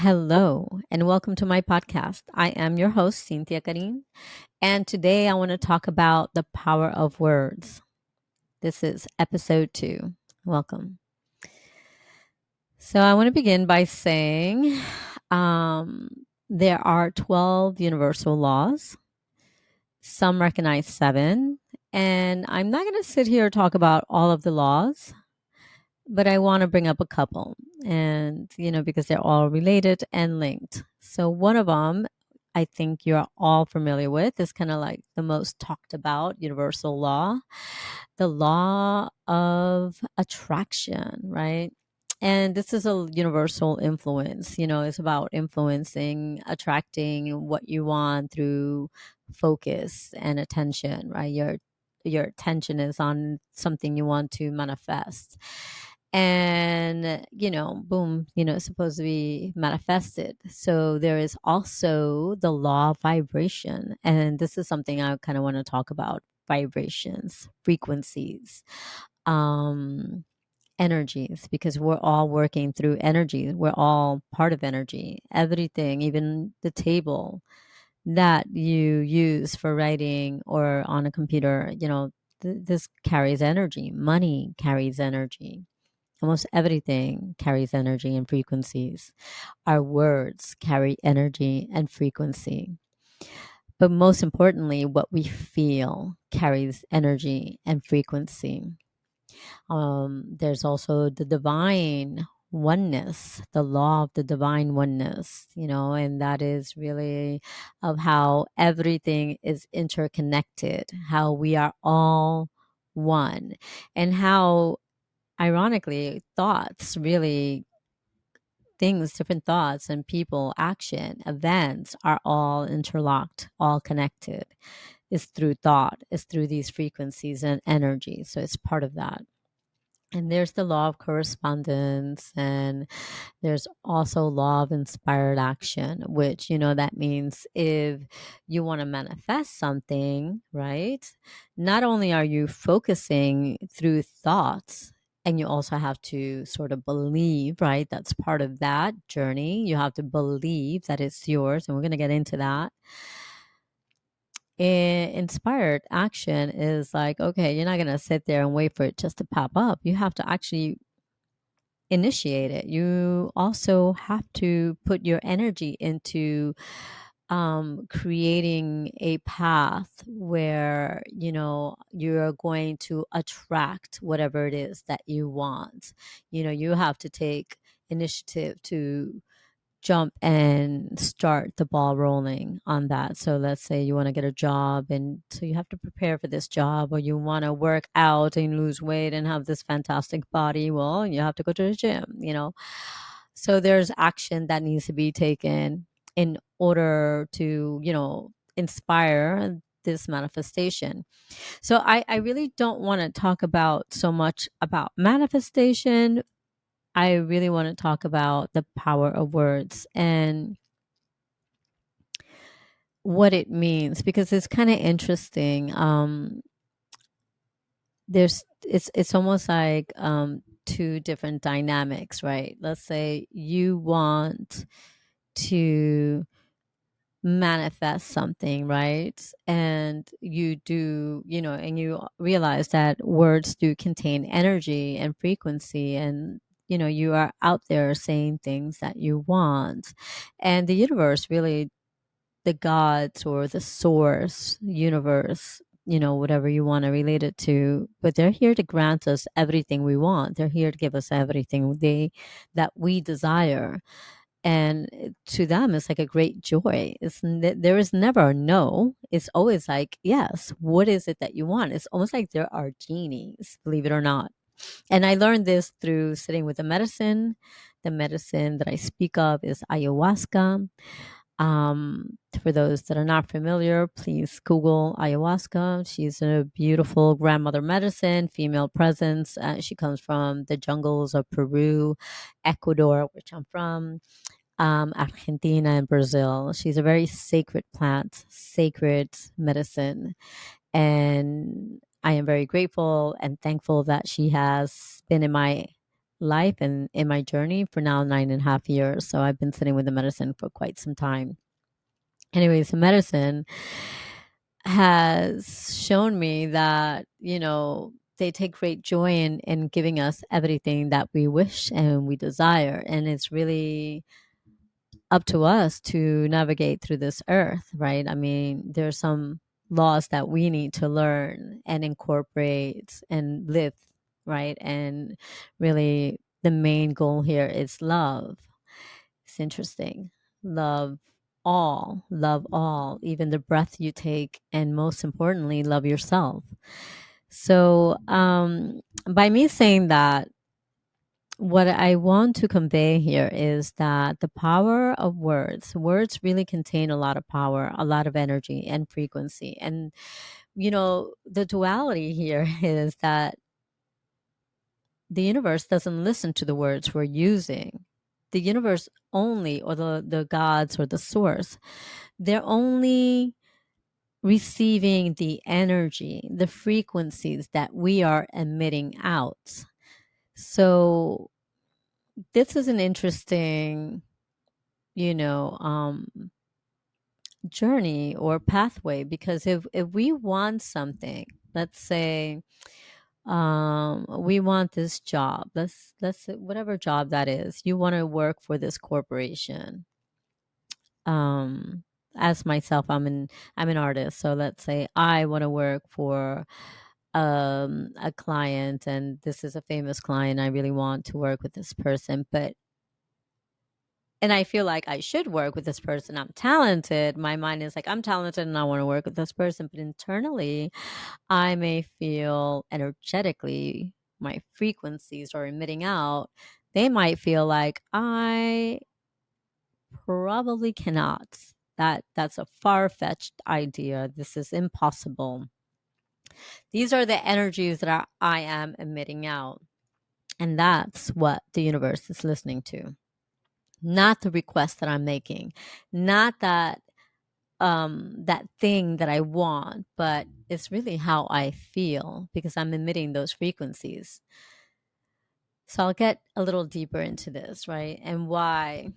Hello, and welcome to my podcast. I am your host, Cyn Karin, and today I want to talk about the power of words. This is episode 2. Welcome. So, I want to begin by saying um, there are 12 universal laws. Some recognize 7, and I'm not going to sit here and talk about all of the laws, but I want to bring up a couple, and because they're all related and linked. So one of them I think you're all familiar with is kind of like the most talked about universal law, the law of attraction, right? And this is a universal influence. It's about influencing, attracting what you want through focus and attention, right? Your attention is on something you want to manifest, and boom, it's supposed to be manifested. So there is also the law of vibration, and this is something I kind of want to talk about: vibrations, frequencies, um energies, because we're all working through energy. We're all part of energy. Everything, even the table that you use for writing or on a computer, this carries energy. Money carries energy. Almost everything carries energy and frequencies. Our words carry energy and frequency. But most importantly, what we feel carries energy and frequency. There's also the divine oneness, the law of the divine oneness, and that is really of how everything is interconnected, how we are all one, and how, ironically, thoughts really, things, different thoughts and people, action, events are all interlocked, all connected. It's through thought, it's through these frequencies and energy. So it's part of that. And there's the law of correspondence, and there's also law of inspired action, which, that means if you want to manifest something, right? Not only are you focusing through thoughts, and you also have to sort of believe, right? That's part of that journey. You have to believe that it's yours, and we're going to get into that. Inspired action is like, okay, you're not going to sit there and wait for it just to pop up. You have to actually initiate it. You also have to put your energy into creating a path where you're going to attract whatever it is that you want. You have to take initiative to jump and start the ball rolling on that. So let's say you want to get a job, and so you have to prepare for this job, or you want to work out and lose weight and have this fantastic body. Well, you have to go to the gym. So there's action that needs to be taken in order to, inspire this manifestation. So I really don't want to talk about so much about manifestation. I really want to talk about the power of words and what it means, because it's kind of interesting. There's it's almost like two different dynamics, right? Let's say you want to manifest something, right? And you do, and you realize that words do contain energy and frequency, and you are out there saying things that you want. And the universe, really, the gods or the source, universe, whatever you want to relate it to, but they're here to grant us everything we want. They're here to give us everything that we desire. And to them, it's like a great joy. There is never a no. It's always like, yes, what is it that you want? It's almost like there are genies, believe it or not. And I learned this through sitting with the medicine. The medicine that I speak of is ayahuasca. For those that are not familiar, please Google ayahuasca. She's a beautiful grandmother medicine, female presence. She comes from the jungles of Peru, Ecuador, which I'm from, Argentina, and Brazil. She's a very sacred plant, sacred medicine. And I am very grateful and thankful that she has been in my life and in my journey for now 9.5 years. So I've been sitting with the medicine for quite some time. Anyways, the medicine has shown me that, they take great joy in giving us everything that we wish and we desire. And it's really up to us to navigate through this earth, right? I mean, there's some laws that we need to learn and incorporate and live, right? And really, the main goal here is love. It's interesting. Love all, even the breath you take, and most importantly, love yourself. So, by me saying that, what I want to convey here is that the power of words really contain a lot of power, a lot of energy and frequency. And, the duality here is that the universe doesn't listen to the words we're using. The universe only, or the gods or the source, they're only receiving the energy, the frequencies that we are emitting out. So this is an interesting, you know, um, journey or pathway, because if we want something, let's say, we want this job, let's say whatever job that is, you want to work for this corporation. um as myself, I'm an artist, so let's say I want to work for a client, and this is a famous client. I really want to work with this person, but and I feel like I should work with this person. I'm talented. My mind is like, I'm talented and I want to work with this person. But internally, I may feel energetically my frequencies are emitting out. They might feel like I probably cannot. That's a far-fetched idea. This is impossible. These are the energies that I am emitting out. And that's what the universe is listening to. Not the request that I'm making, not that thing that I want, but it's really how I feel, because I'm emitting those frequencies. So I'll get a little deeper into this, right? And why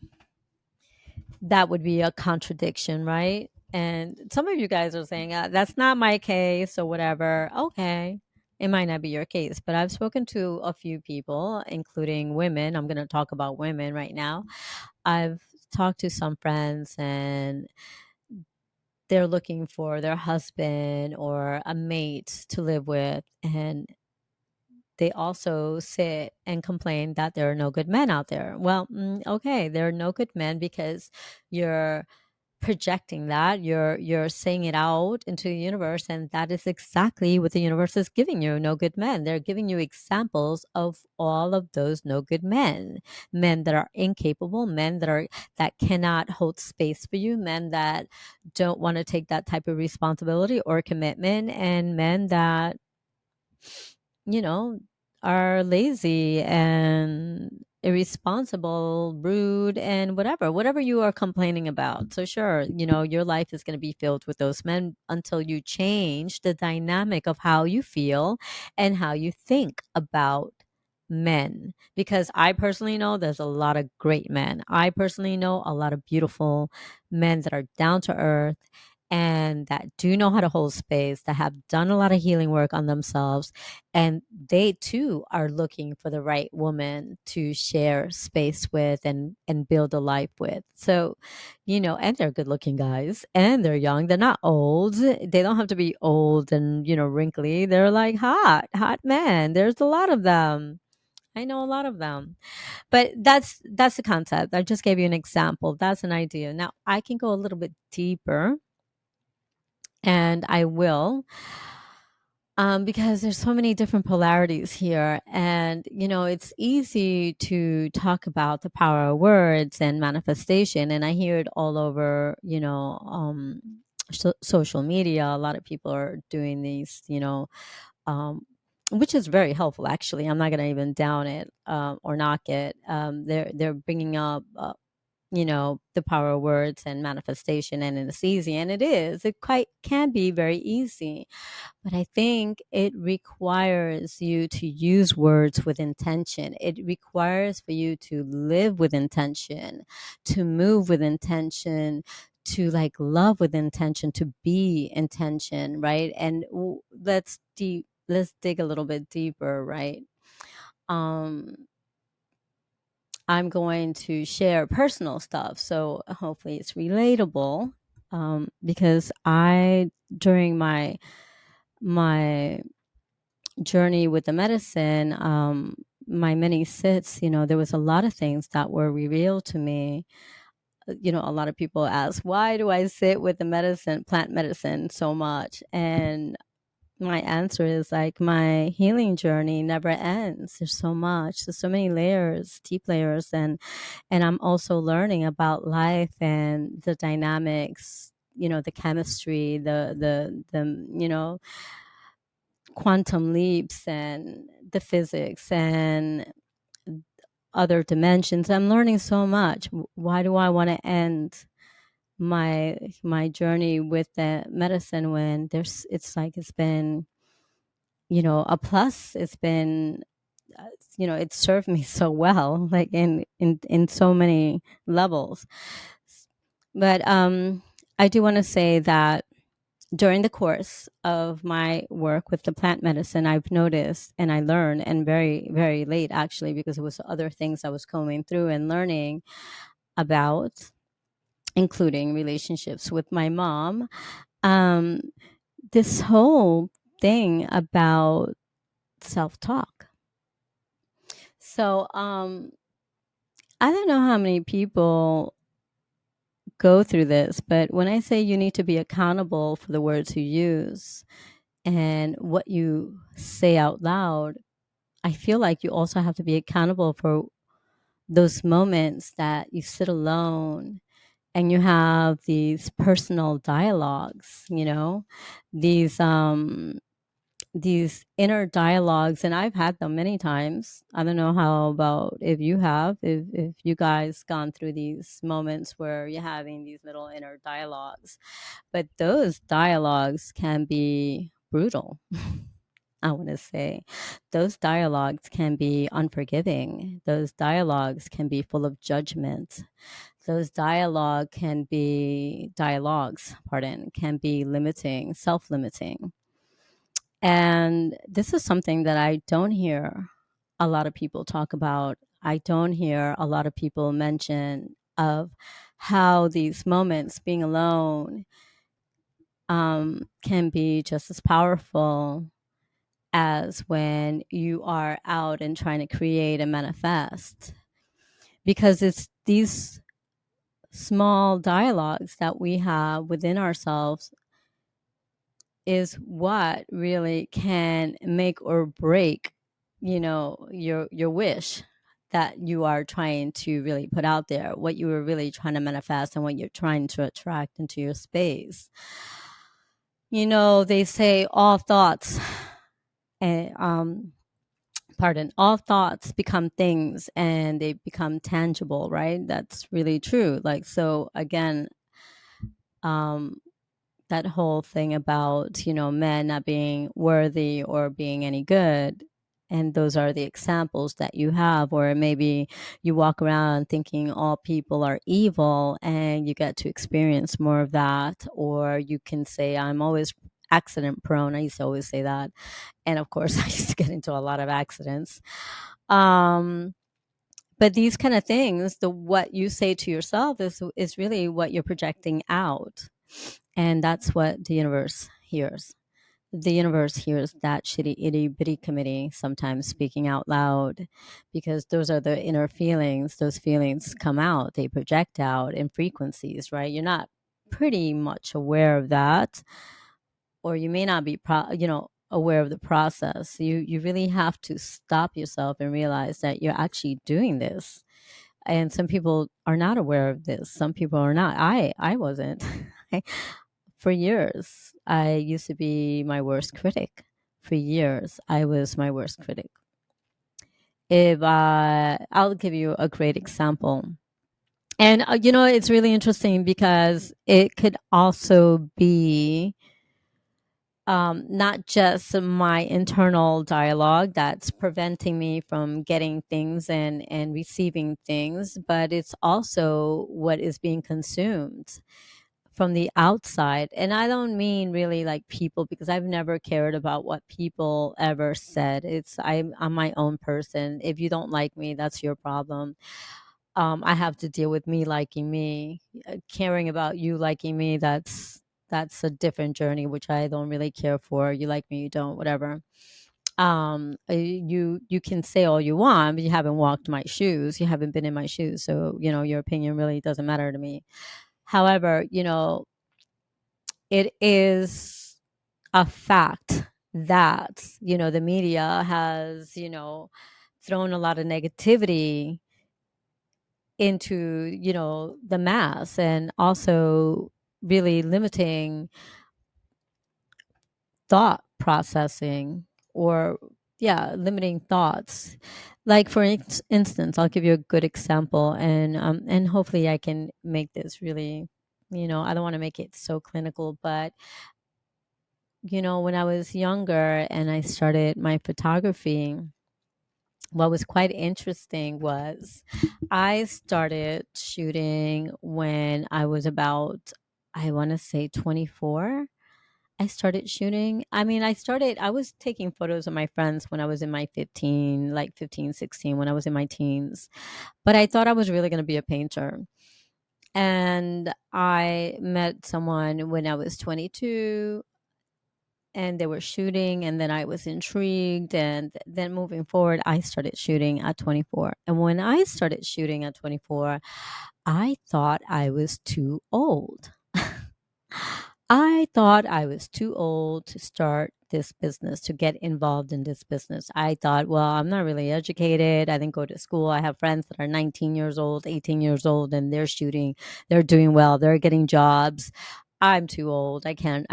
that would be a contradiction, right? And some of you guys are saying, that's not my case or whatever. Okay. It might not be your case, but I've spoken to a few people, including women. I'm going to talk about women right now. I've talked to some friends, and they're looking for their husband or a mate to live with. And they also sit and complain that there are no good men out there. Well, okay, there are no good men because you're projecting that, you're saying it out into the universe, and that is exactly what the universe is giving you. No good men. They're giving you examples of all of those no good men. Men that are incapable, men that cannot hold space for you, men that don't want to take that type of responsibility or commitment, and men that, you know, are lazy and irresponsible, rude, and whatever you are complaining about. So, sure, your life is going to be filled with those men until you change the dynamic of how you feel and how you think about men. Because I personally know there's a lot of great men. I personally know a lot of beautiful men that are down to earth and that do know how to hold space, that have done a lot of healing work on themselves, and they too are looking for the right woman to share space with and build a life with. So, and they're good looking guys, and they're young, they're not old, they don't have to be old and wrinkly, they're like hot men. There's a lot of them. I know a lot of them. But that's the concept. I just gave you an example. That's an idea. Now I can go a little bit deeper, and I will, because there's so many different polarities here. And, it's easy to talk about the power of words and manifestation. And I hear it all over, social media. A lot of people are doing these, um, which is very helpful, actually. I'm not going to even down it or knock it. They're bringing up the power of words and manifestation, and it's easy, and it is. It quite can be very easy, but I think it requires you to use words with intention. It requires for you to live with intention, to move with intention, to like love with intention, to be intention, right? And let's dig a little bit deeper, right? Um I'm going to share personal stuff, so hopefully it's relatable. Because during my journey with the medicine, my many sits, there was a lot of things that were revealed to me. A lot of people ask, why do I sit with the plant medicine so much? And my answer is like, my healing journey never ends. There's so much, there's so many layers, deep layers, and I'm also learning about life and the dynamics, the chemistry, the quantum leaps and the physics and other dimensions. I'm learning so much. Why do I want to end my journey with the medicine when it's been, a plus? It's been, it served me so well, like in so many levels. But I do want to say that during the course of my work with the plant medicine, I've noticed and I learned, and very, very late actually, because it was other things I was going through and learning about, including relationships with my mom. Um, this whole thing about self talk. So I don't know how many people go through this, but when I say you need to be accountable for the words you use and what you say out loud, I feel like you also have to be accountable for those moments that you sit alone and you have these personal dialogues, these these inner dialogues, and I've had them many times. I don't know how about if you have, if you guys gone through these moments where you're having these little inner dialogues, but those dialogues can be brutal. I want to say those dialogues can be unforgiving. Those dialogues can be full of judgment. Those dialogues, pardon, can be limiting, self-limiting. And this is something that I don't hear a lot of people talk about. I don't hear a lot of people mention of how these moments, being alone, can be just as powerful as when you are out and trying to create and manifest. Because it's these small dialogues that we have within ourselves is what really can make or break, your wish that you are trying to really put out there, what you were really trying to manifest and what you're trying to attract into your space. They say all thoughts and all thoughts become things and they become tangible, right? That's really true. Like, so again, um that whole thing about, men not being worthy or being any good. And those are the examples that you have, or maybe you walk around thinking all people are evil and you get to experience more of that. Or you can say, I'm always accident prone. I used to always say that. And of course, I used to get into a lot of accidents. Um, but these kind of things, the what you say to yourself is really what you're projecting out. And that's what the universe hears. The universe hears that shitty itty bitty committee sometimes speaking out loud, because those are the inner feelings. Those feelings come out, they project out in frequencies, right? You're not pretty much aware of that, or you may not be aware of the process. You really have to stop yourself and realize that you're actually doing this. And some people are not aware of this, some people are not. I wasn't. For years, I used to be my worst critic. For years, I was my worst critic. If I'll give you a great example, And it's really interesting because it could also be not just my internal dialogue that's preventing me from getting things and receiving things, but it's also what is being consumed from the outside. And I don't mean really like people, because I've never cared about what people ever said. I'm my own person. If you don't like me, that's your problem. I have to deal with me liking me. Caring about you liking me, that's a different journey, which I don't really care for. You like me, you don't, whatever. You can say all you want, but you haven't walked my shoes. You haven't been in my shoes, so your opinion really doesn't matter to me. However, it is a fact that the media has thrown a lot of negativity into the mass, and also really limiting thought processing, or yeah, limiting thoughts. Like for instance, I'll give you a good example, and hopefully I can make this really, I don't want to make it so clinical, but when I was younger and I started my photography, what was quite interesting was I started shooting when I was about, I want to say 24. I started shooting. I mean, I was taking photos of my friends when I was in my 15, like 15, 16, when I was in my teens. But I thought I was really going to be a painter. And I met someone when I was 22, and they were shooting, and then I was intrigued, and then moving forward I started shooting at 24. And when I started shooting at 24, I thought I was too old. I thought I was too old to start this business, to get involved in this business. I thought, well, I'm not really educated. I didn't go to school. I have friends that are 19 years old, 18 years old, and they're shooting. They're doing well. They're getting jobs. I'm too old. I can't.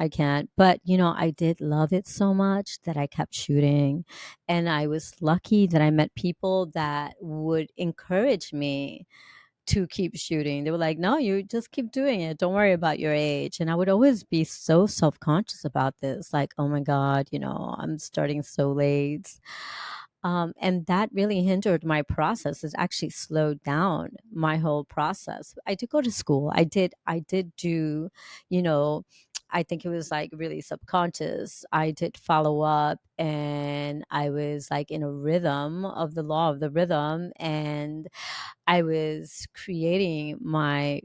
But, I did love it so much that I kept shooting. And I was lucky that I met people that would encourage me to keep shooting. They were like, "No, you just keep doing it. Don't worry about your age." And I would always be so self-conscious about this, like, "Oh my God, I'm starting so late." And that really hindered my process. It's actually slowed down my whole process. I did go to school. I did do, you know, I think it was like really subconscious. I did follow up, and I was like in a rhythm of the law of the rhythm, and I was creating my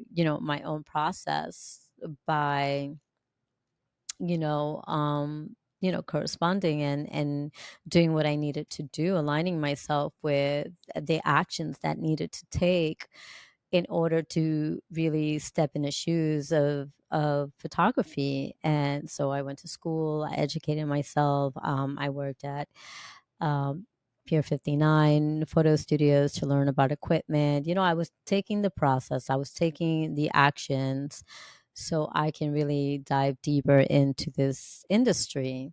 own process by, you know, um, corresponding and doing what I needed to do, aligning myself with the actions that needed to take in order to really step in the shoes of photography. And so I went to school, I educated myself. I worked at um, Pier 59 photo studios to learn about equipment. I was taking the process, I was taking the actions so I can really dive deeper into this industry.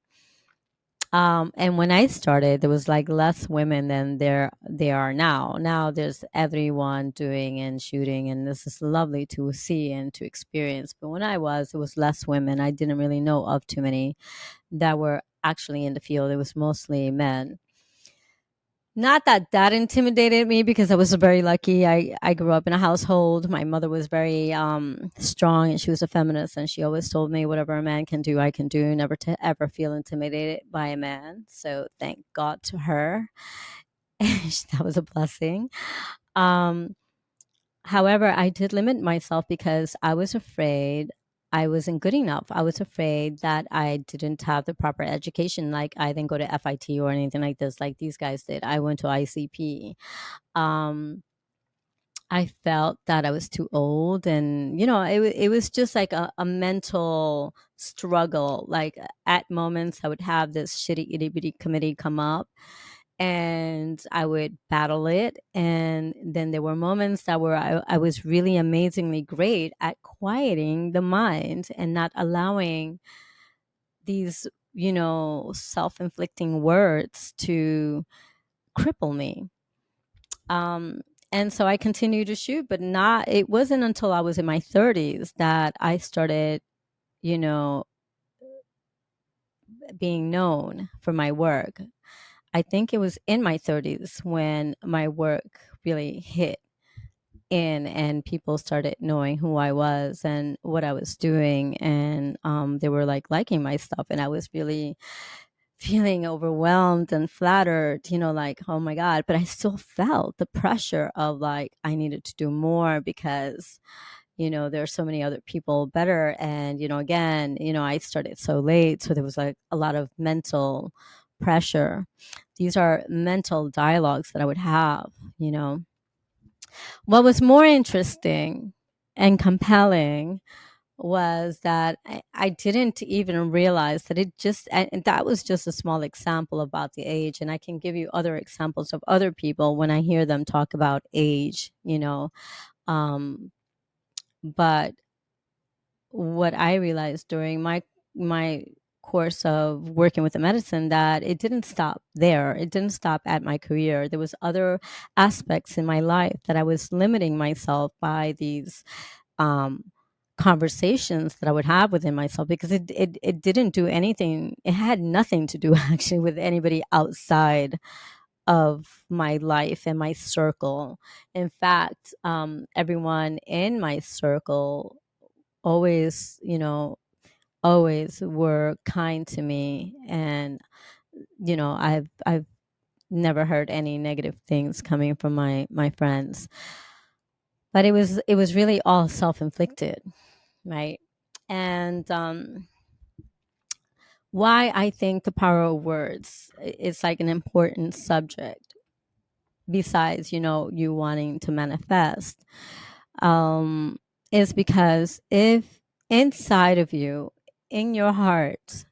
And when I started, there was like less women than there are now. Now there's everyone doing and shooting, and this is lovely to see and to experience. But when I was, it was less women. I didn't really know of too many that were actually in the field. It was mostly men. Not that that intimidated me, because I was very lucky. I grew up in a household. My mother was very strong, and she was a feminist, and she always told me whatever a man can do, I can do, never to ever feel intimidated by a man. So thank God to her. That was a blessing. Um, However, I did limit myself because I was afraid I wasn't good enough. I was afraid that I didn't have the proper education. Like I didn't go to FIT or anything like this, like these guys did. I went to ICP. Um, I felt that I was too old, and it was just like a mental struggle. Like at moments, I would have this shitty itty bitty committee come up, and I would battle it. And then there were moments that were I was really amazingly great at quieting the mind and not allowing these, self inflicting words to cripple me. And so I continued to shoot, but not, it wasn't until I was in my 30s that I started, you know, being known for my work. I think it was in my 30s when my work really hit in and people started knowing who I was and what I was doing. And they were like liking my stuff. And I was really feeling overwhelmed and flattered, like, oh my God. But I still felt the pressure of like, I needed to do more because there are so many other people better. And, again, I started so late. So there was like a lot of mental pressure. These are mental dialogues that I would have, you know. What was more interesting and compelling was that I didn't even realize that and that was just a small example about the age. And I can give you other examples of other people when I hear them talk about age, Um, but what I realized during my course of working with the medicine, that it didn't stop there. It didn't stop at my career. There was other aspects in my life that I was limiting myself by these um, conversations that I would have within myself, because it didn't do anything. It had nothing to do actually with anybody outside of my life and my circle. In fact, everyone in my circle always, always were kind to me. And, I've never heard any negative things coming from my friends. But it was really all self-inflicted, right? And why I think the power of words is like an important subject, besides, you wanting to manifest, um, is because if inside of you, in your heart,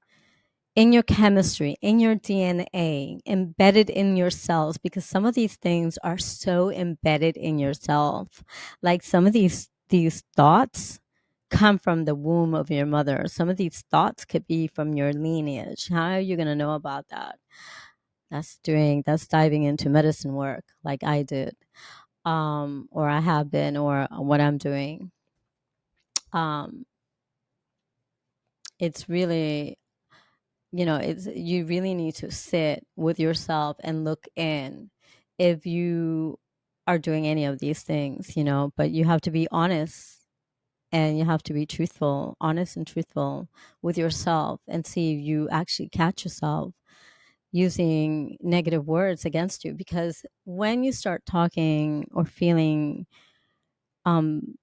in your chemistry, in your DNA, embedded in your cells, because some of these things are so embedded in yourself. Like some of these thoughts come from the womb of your mother. Some of these thoughts could be from your lineage. How are you going to know about that? That's diving into medicine work like I did, or I have been, or what I'm doing. Um, it's really, it's, you really need to sit with yourself and look in if you are doing any of these things, but you have to be honest, and you have to be truthful, honest and truthful with yourself, and see if you actually catch yourself using negative words against you. Because when you start talking or feeling um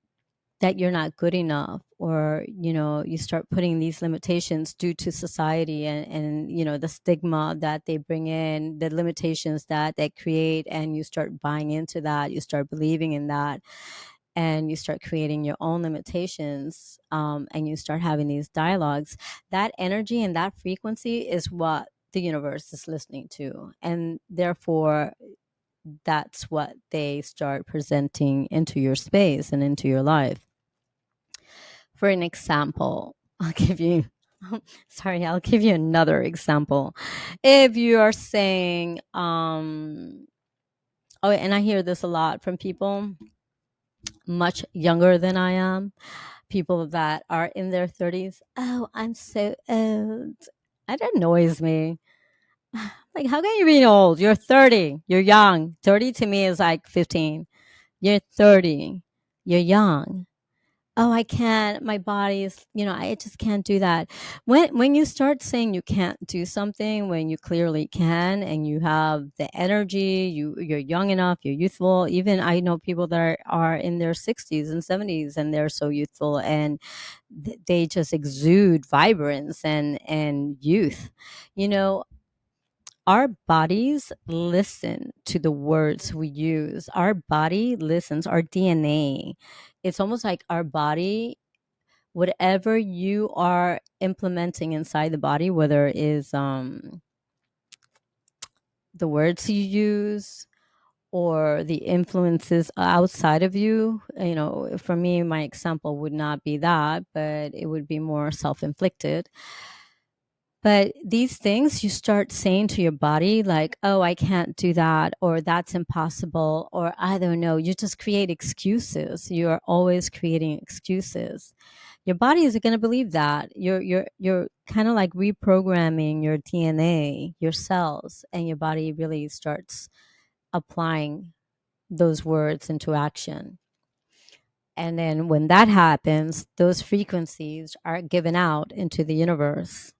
that you're not good enough, or you start putting these limitations due to society, and the stigma that they bring in, the limitations that they create, and you start buying into that, you start believing in that, and you start creating your own limitations, and you start having these dialogues, that energy and that frequency is what the universe is listening to, and therefore that's what they start presenting into your space and into your life. For an example, I'll give you, sorry, I'll give you another example. If you are saying, oh, and I hear this a lot from people much younger than I am, people that are in their 30s. Oh, I'm so old. That annoys me. Like, how can you be old? You're 30. You're young. 30 to me is like 15. You're 30. You're young. Oh, I can't, my body is, I just can't do that. When you start saying you can't do something when you clearly can, and you have the energy, you're young enough, you're youthful. Even I know people that are in their 60s and 70s, and they're so youthful, and they just exude vibrance and youth. you know our bodies listen to the words we use. Our body listens, our DNA. It's almost like our body, whatever you are implementing inside the body, whether it is the words you use or the influences outside of you. For me, my example would not be that, but it would be more self-inflicted. But these things you start saying to your body, like, oh, I can't do that, or that's impossible, or I don't know. You just create excuses. You are always creating excuses. Your body is going to believe that. You're kind of like reprogramming your DNA, your cells, and your body really starts applying those words into action. And then when that happens, those frequencies are given out into the universe.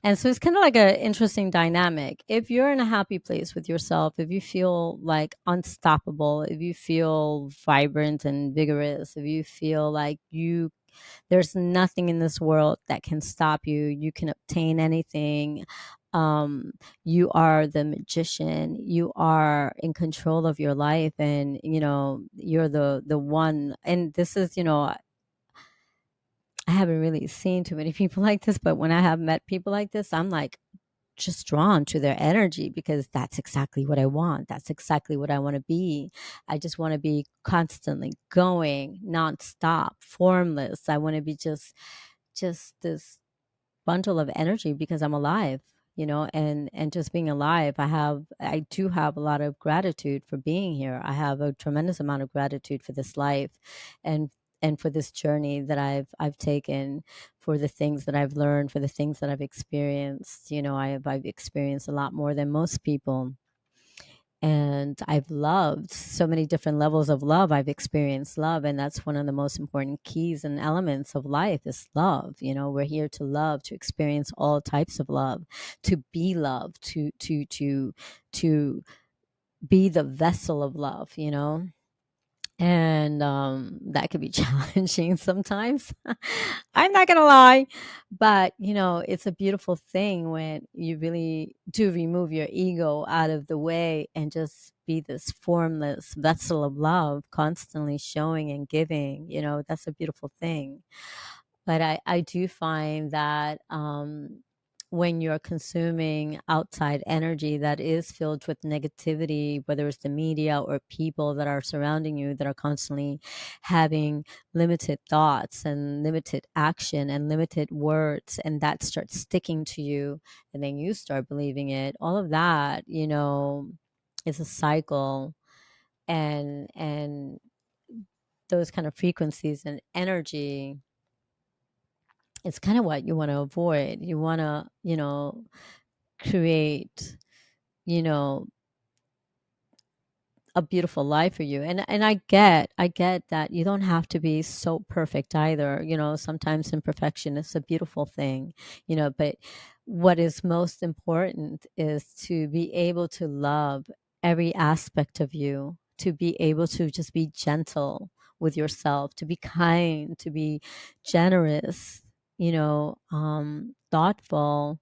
And so it's kind of like an interesting dynamic. If you're in a happy place with yourself, if you feel like unstoppable, if you feel vibrant and vigorous, if you feel like there's nothing in this world that can stop you, you can obtain anything. Um, you are the magician. You are in control of your life, and you're the one. And this is, I haven't really seen too many people like this, but when I have met people like this, I'm like just drawn to their energy because that's exactly what I want. That's exactly what I want to be. I just want to be constantly going, nonstop, formless. I want to be just this bundle of energy because I'm alive, and just being alive, I do have a lot of gratitude for being here. I have a tremendous amount of gratitude for this life and for this journey that I've taken, for the things that I've learned, for the things that I've experienced. I've experienced a lot more than most people, and I've loved so many different levels of love. I've experienced love, and that's one of the most important keys and elements of life is love. We're here to love, to experience all types of love, to be loved, to be the vessel of love, and that could be challenging sometimes. I'm not gonna lie, but it's a beautiful thing when you really do remove your ego out of the way and just be this formless vessel of love, constantly showing and giving. That's a beautiful thing. But I do find that when you're consuming outside energy that is filled with negativity, whether it's the media or people that are surrounding you that are constantly having limited thoughts and limited action and limited words, and that starts sticking to you, and then you start believing it, all of that, is a cycle. And those kind of frequencies and energy, it's kind of what you want to avoid. You want to, create, you know, a beautiful life for you. And I get that you don't have to be so perfect either. Sometimes imperfection is a beautiful thing, but what is most important is to be able to love every aspect of you, to be able to just be gentle with yourself, to be kind, to be generous, thoughtful,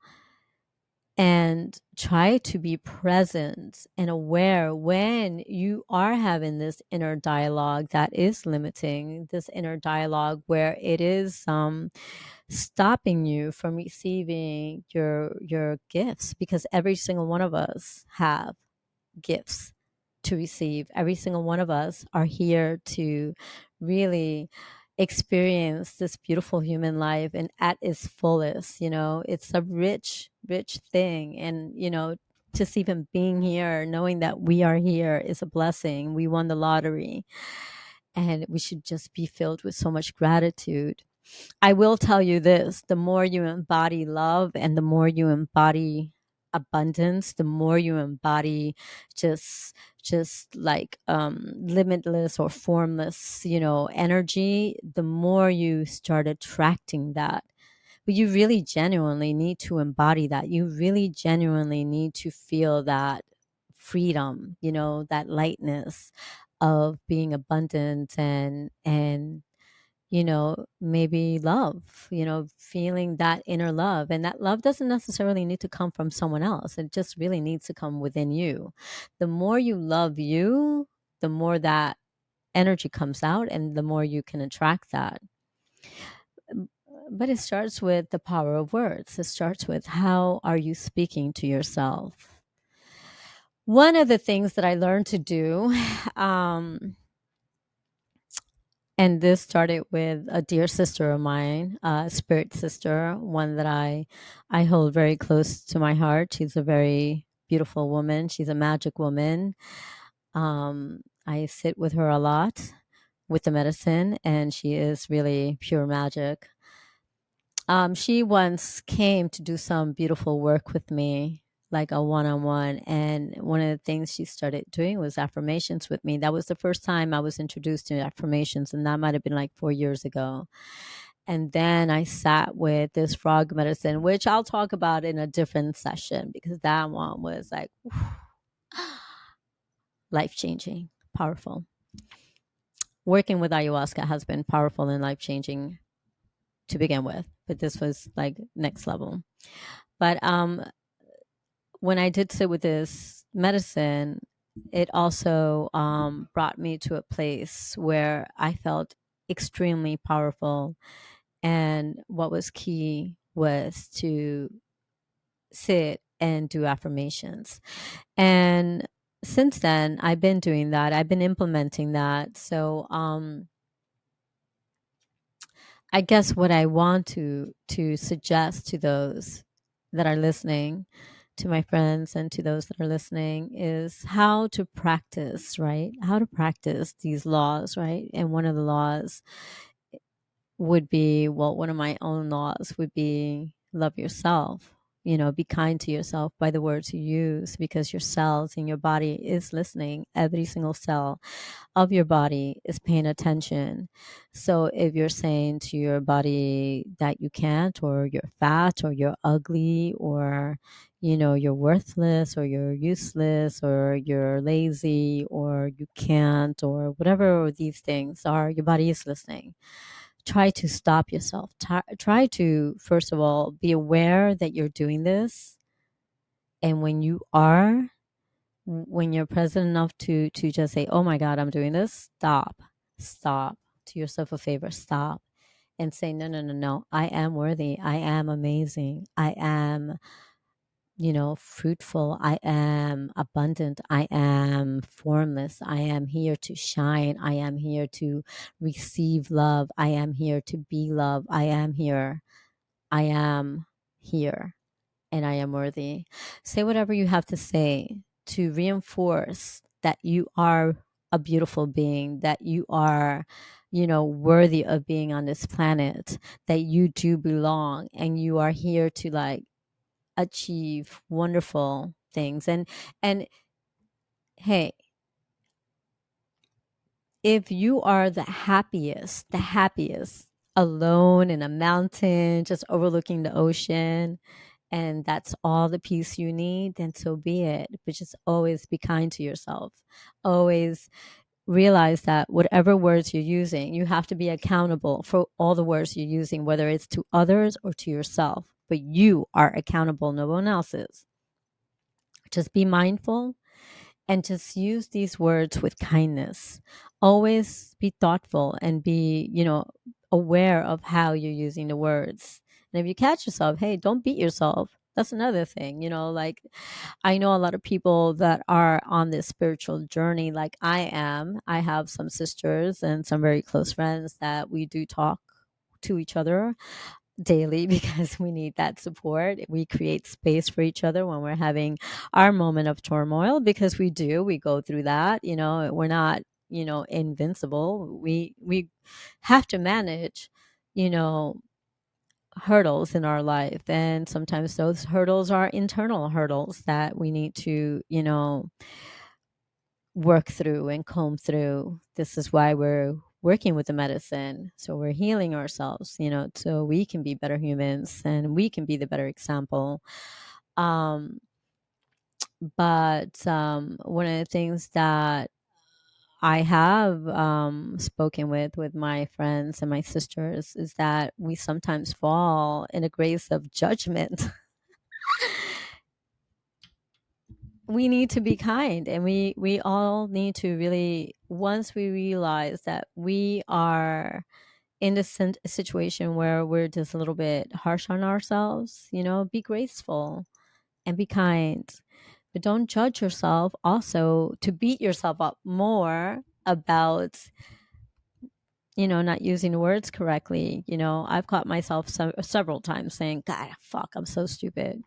and try to be present and aware when you are having this inner dialogue that is limiting, this inner dialogue where it is stopping you from receiving your gifts, because every single one of us have gifts to receive. Every single one of us are here to really experience this beautiful human life and at its fullest. It's a rich, rich thing. And, just even being here, knowing that we are here is a blessing. We won the lottery, and we should just be filled with so much gratitude. I will tell you this, the more you embody love and the more you embody abundance, the more you embody just like limitless or formless, energy, the more you start attracting that. But you really genuinely need to embody that. You really genuinely need to feel that freedom, that lightness of being abundant, and maybe love, feeling that inner love. And that love doesn't necessarily need to come from someone else. It just really needs to come within you. The more you love you, the more that energy comes out and the more you can attract that. But it starts with the power of words. It starts with how are you speaking to yourself? One of the things that I learned to do, um, And this started with a dear sister of mine, a spirit sister, one that I hold very close to my heart. She's a very beautiful woman. She's a magic woman. I sit with her a lot with the medicine, and she is really pure magic. She once came to do some beautiful work with me, like a one on one. And one of the things she started doing was affirmations with me. That was the first time I was introduced to affirmations, and that might have been like 4 years ago. And then I sat with this frog medicine, which I'll talk about in a different session because that one was like life changing, powerful. Working with ayahuasca has been powerful and life changing to begin with, but this was like next level. But when I did sit with this medicine, it also brought me to a place where I felt extremely powerful. And what was key was to sit and do affirmations. And since then, I've been doing that. I've been implementing that. So, I guess what I want to suggest to those that are listening, to my friends and to those that are listening, is how to practice, right? How to practice these laws, right? And one of the laws would be, well, one of my own laws would be love yourself. Be kind to yourself by the words you use, because your cells in your body is listening. Every single cell of your body is paying attention. So if you're saying to your body that you can't, or you're fat, or you're ugly, or you're worthless, or you're useless, or you're lazy, or you can't, or whatever these things are, your body is listening. Try to stop yourself. Try to, first of all, be aware that you're doing this. And when you're present enough to just say, oh my God, I'm doing this, stop. Do yourself a favor, stop and say, no, no, no, no, I am worthy, I am amazing, I am, fruitful, I am abundant, I am formless, I am here to shine, I am here to receive love, I am here to be love, I am here, I am here, and I am worthy. Say whatever you have to say to reinforce that you are a beautiful being, that you are, worthy of being on this planet, that you do belong, and you are here to like achieve wonderful things. And hey, if you are the happiest alone in a mountain, just overlooking the ocean, and that's all the peace you need, then so be it. But just always be kind to yourself. Always realize that whatever words you're using, you have to be accountable for all the words you're using, whether it's to others or to yourself. But you are accountable, no one else is. Just be mindful and just use these words with kindness. Always be thoughtful and be, aware of how you're using the words. And if you catch yourself, hey, don't beat yourself. That's another thing, like I know a lot of people that are on this spiritual journey like I am. I have some sisters and some very close friends that we do talk to each other daily because we need that support. We create space for each other when we're having our moment of turmoil, because we go through that. We're not, invincible. We have to manage, you know, hurdles in our life, and sometimes those hurdles are internal hurdles that we need to, work through and comb through. This is why we're working with the medicine. So we're healing ourselves, so we can be better humans and we can be the better example. Um, but one of the things that I have spoken with my friends and my sisters is that we sometimes fall in a grace of judgment. We need to be kind, and we all need to really, once we realize that we are in this situation where we're just a little bit harsh on ourselves, be graceful and be kind, but don't judge yourself also to beat yourself up more about not using words correctly. I've caught myself several times saying, God, fuck, I'm so stupid.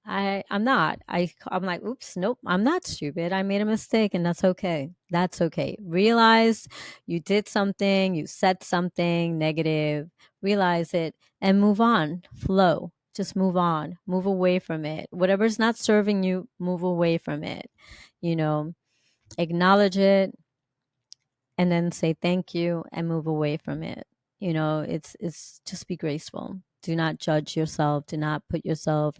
I'm not. I'm like, oops, nope, I'm not stupid. I made a mistake, and that's okay. That's okay. Realize you did something, you said something negative, realize it, and move on. Flow. Just move on. Move away from it. Whatever's not serving you, move away from it. You know, acknowledge it, and then say thank you and move away from it. It's just be graceful. Do not judge yourself. Do not put yourself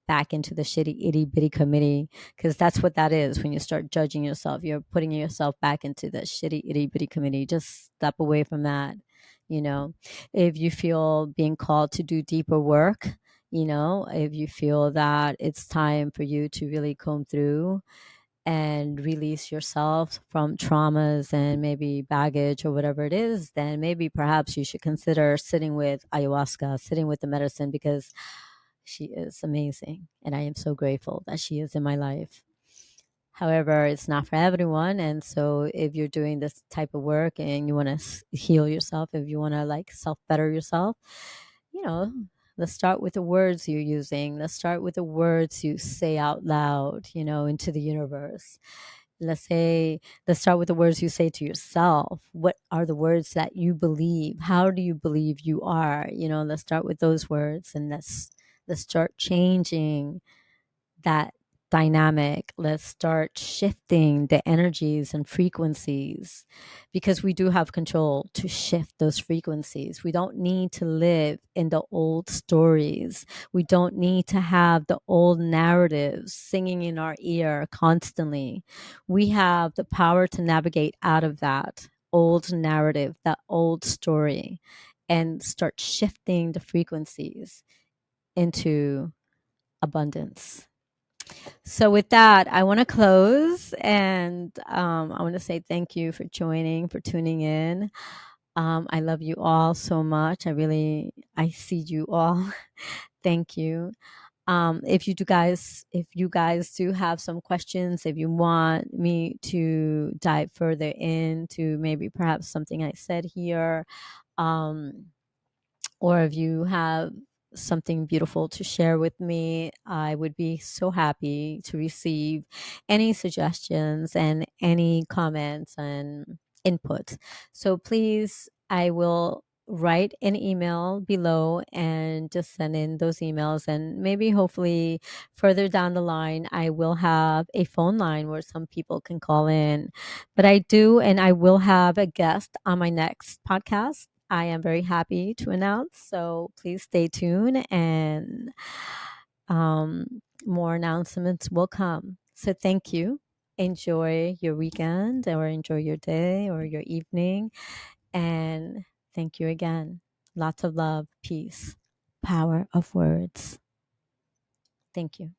back into the shitty itty bitty committee, because that's what that is. When you start judging yourself, you're putting yourself back into the shitty itty bitty committee. Just step away from that. You know, if you feel being called to do deeper work, if you feel that it's time for you to really comb through and release yourself from traumas and maybe baggage or whatever it is, then maybe perhaps you should consider sitting with ayahuasca, sitting with the medicine, because she is amazing. And I am so grateful that she is in my life. However, it's not for everyone. And so if you're doing this type of work and you want to heal yourself, if you want to like self better yourself, you know, let's start with the words you're using. Let's start with the words you say out loud, into the universe. Let's start with the words you say to yourself. What are the words that you believe? How do you believe you are? Let's start with those words, and let's start changing that dynamic. Let's start shifting the energies and frequencies, because we do have control to shift those frequencies. We don't need to live in the old stories. We don't need to have the old narratives singing in our ear constantly. We have the power to navigate out of that old narrative, that old story, and start shifting the frequencies into abundance. So, with that, I want to close, and I want to say thank you for joining, for tuning in. I love you all so much. I see you all. Thank you. If you guys do have some questions, if you want me to dive further into maybe perhaps something I said here, um, or if you have something beautiful to share with me, I would be so happy to receive any suggestions and any comments and input. So please, I will write an email below and just send in those emails, and maybe hopefully further down the line I will have a phone line where some people can call in. But I do, and I will have a guest on my next podcast, I am very happy to announce. So please stay tuned, and more announcements will come. So thank you. Enjoy your weekend, or enjoy your day or your evening. And thank you again. Lots of love, peace, power of words. Thank you.